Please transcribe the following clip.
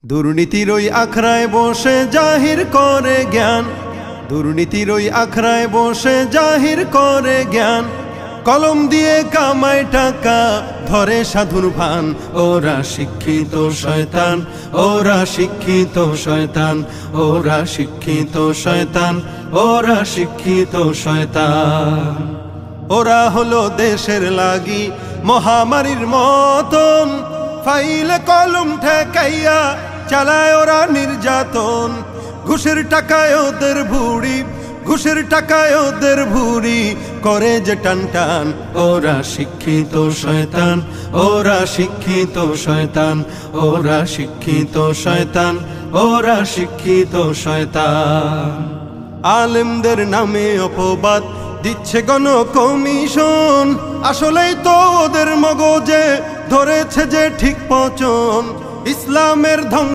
দুর্নীতির ওই আখড়ায় বসে জাহির করে জ্ঞান, দুর্নীতির ওই আখড়ায় বসে জাহির করে জ্ঞান। কলম দিয়ে কামায় টাকা ধরে সাধুর ভান, ওরা শিক্ষিত শয়তান, ওরা শিক্ষিত শয়তান, ওরা শিক্ষিত শয়তান, ওরা শিক্ষিত শয়তান। ওরা হলো দেশের লাগি মহামারীর মতন, ফাইলে কলম ঠেকাইয়া চালায় ওরা নির্যাতন। ঘুষের টাকায় ওদের ভুড়ি, ঘুষের টাকায় ওদের ভুড়ি করে যে টান টান। ওরা শিক্ষিত শয়তান, ওরা শিক্ষিত শয়তান, ওরা শিক্ষিত শয়তান, ওরা শিক্ষিত শয়তান। আলেমদের নামে অপবাদ দিচ্ছে গণ কমিশন, আসলেই তো ওদের মগজে ধরেছে যে ঠিক পচন। ইসলামের ধ্বংস